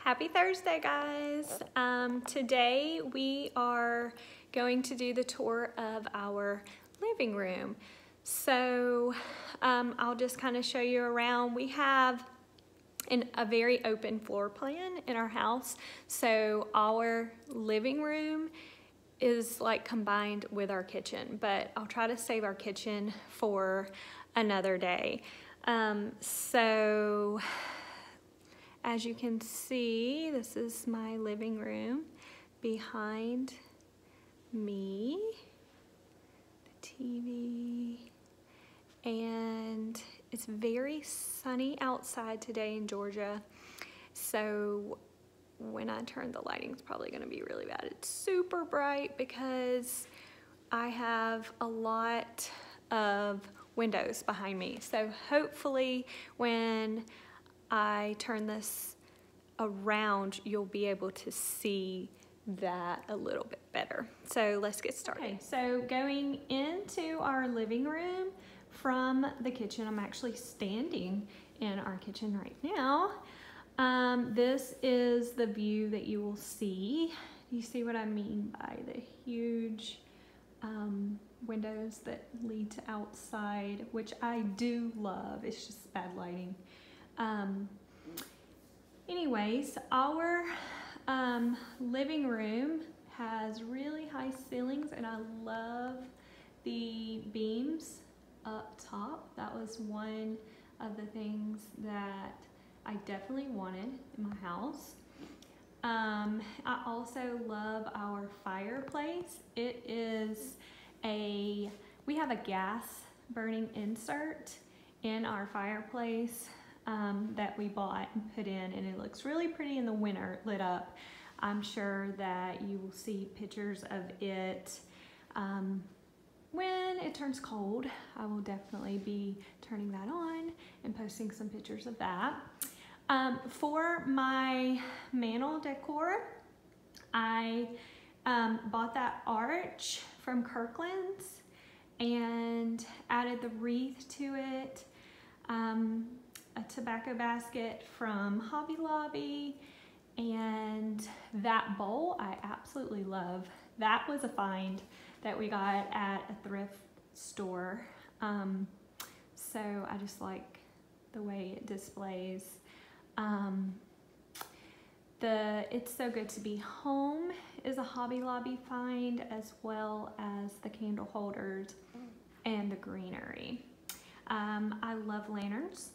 Happy Thursday, guys. Today we are going to do the tour of our living room. So I'll just kind of show you around. We have a very open floor plan in our house. So our living room is like combined with our kitchen, but I'll try to save our kitchen for another day. As you can see, this is my living room behind me, the TV, and it's very sunny outside today in Georgia. So when I turn the lighting, it's probably gonna be really bad. It's super bright because I have a lot of windows behind me. So hopefully when I turn this around, you'll be able to see that a little bit better. So let's get started. Okay, so going into our living room from the kitchen, I'm actually standing in our kitchen right now. This is the view that you will see. You see what I mean by the huge windows that lead to outside, which I do love. It's just bad lighting. Anyways, our living room has really high ceilings, and I love the beams up top. That was one of the things that I definitely wanted in my house. I also love our fireplace. We have a gas burning insert in our fireplace that we bought and put in, and it looks really pretty in the winter lit up. I'm sure that you will see pictures of it when it turns cold. I will definitely be turning that on and posting some pictures of that. For my mantle decor, I bought that arch from Kirkland's and added the wreath to it, a tobacco basket from Hobby Lobby, and that bowl I absolutely love. That was a find that we got at a thrift store. So I just like the way it displays. It's So Good to Be Home is a Hobby Lobby find, as well as the candle holders and the greenery. I love lanterns,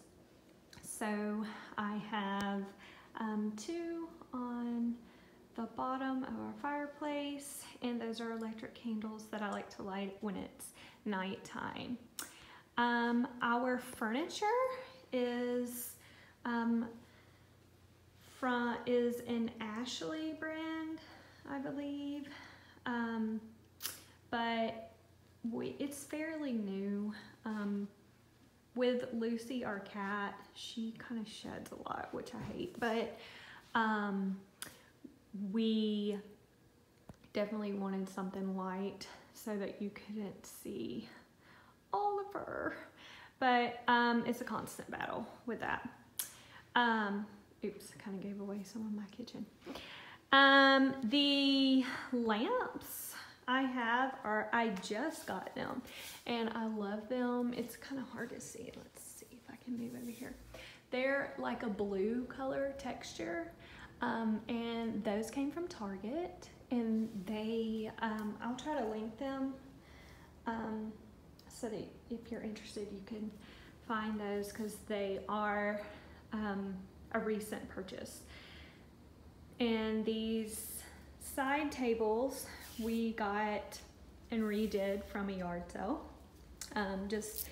so I have 2 on the bottom of our fireplace, and those are electric candles that I like to light when it's nighttime. Our furniture is an Ashley brand, I believe, but it's fairly new. With Lucy, our cat, she kind of sheds a lot, which I hate, but we definitely wanted something light so that you couldn't see all of her, but it's a constant battle with that. Oops, I kind of gave away some of my kitchen. The lamps I just got them, and I love them. It's kind of hard to see. Let's see if I can move over here. They're like a blue color texture, and those came from Target, and I'll try to link them so that if you're interested you can find those, because they are a recent purchase. And these side tables we got and redid from a yard sale. Just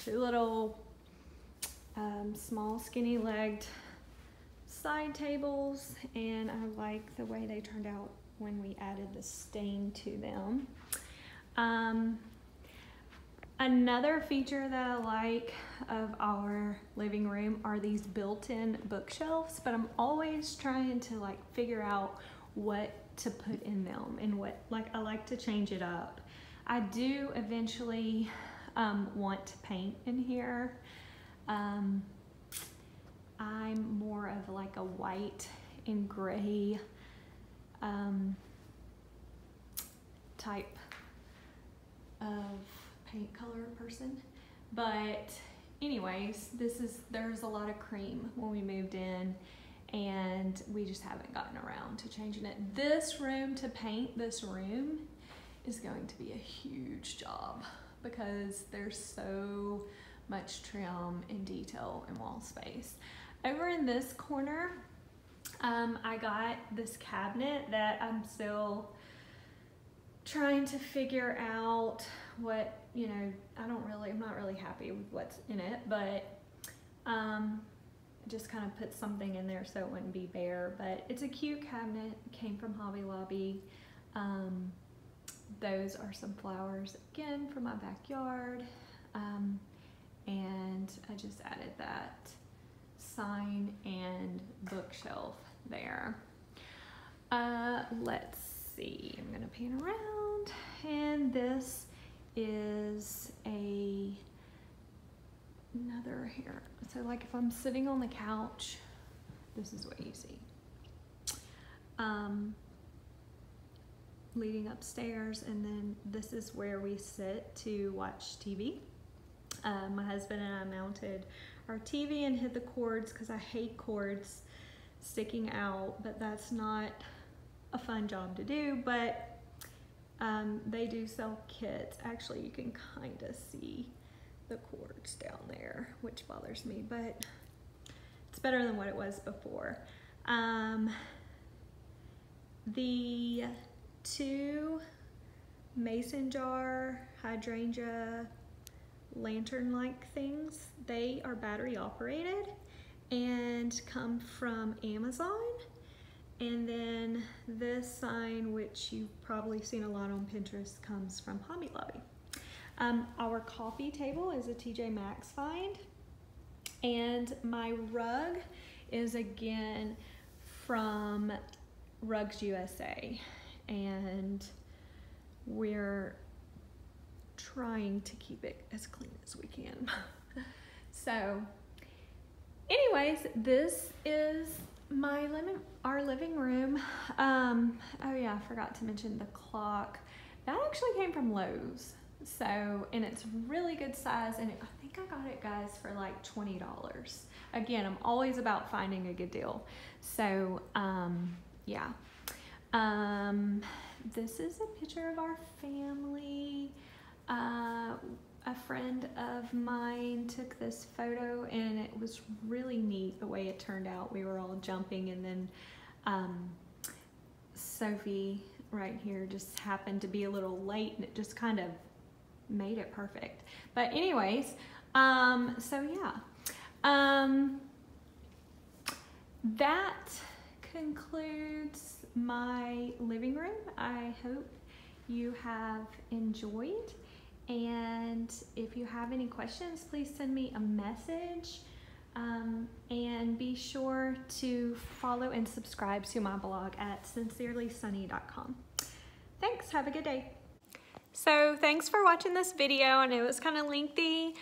2 little small skinny legged side tables, and I like the way they turned out when we added the stain to them. Another feature that I like of our living room are these built-in bookshelves, but I'm always trying to like figure out what to put in them, and I like to change it up. I do eventually want to paint in here. I'm more of like a white and gray type of paint color person. But anyways, there's a lot of cream when we moved in, and we just haven't gotten around to changing it. This room, to paint this room, is going to be a huge job because there's so much trim and detail and wall space. Over in this corner, I got this cabinet that I'm still trying to figure out what, you know, I'm not really happy with what's in it, but just kind of put something in there so it wouldn't be bare. But it's a cute cabinet, came from Hobby Lobby. Those are some flowers, again, from my backyard. And I just added that sign and bookshelf there. Let's see, I'm gonna pan around, and this is another here. So like if I'm sitting on the couch, this is what you see. Leading upstairs, and then this is where we sit to watch TV. My husband and I mounted our TV and hid the cords because I hate cords sticking out, but that's not a fun job to do. But they do sell kits. Actually, you can kind of see the cords down there, which bothers me, but it's better than what it was before. The two mason jar hydrangea lantern-like things, they are battery operated and come from Amazon. And then this sign, which you've probably seen a lot on Pinterest, comes from Hobby Lobby. Our coffee table is a TJ Maxx find, and my rug is again from Rugs USA, and we're trying to keep it as clean as we can. So anyways, this is our living room. Oh yeah, I forgot to mention the clock. That actually came from Lowe's. So, and it's really good size, and I think I got it, guys, for like $20. Again, I'm always about finding a good deal. So yeah. This is a picture of our family. A friend of mine took this photo, and it was really neat the way it turned out. We were all jumping, and then Sophie right here just happened to be a little late, and it just kind of made it perfect. But anyways, so yeah, that concludes my living room. I hope you have enjoyed, and if you have any questions, please send me a message, and be sure to follow and subscribe to my blog at sincerelysunny.com. Thanks, have a good day. So thanks for watching this video. I know it was kind of lengthy.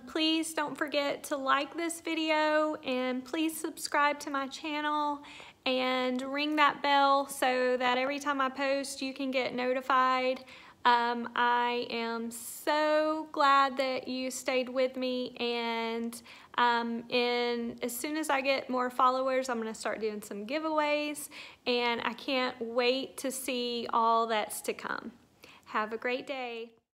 Please don't forget to like this video, and please subscribe to my channel and ring that bell so that every time I post you can get notified. I am so glad that you stayed with me, and as soon as I get more followers, I'm going to start doing some giveaways, and I can't wait to see all that's to come. Have a great day.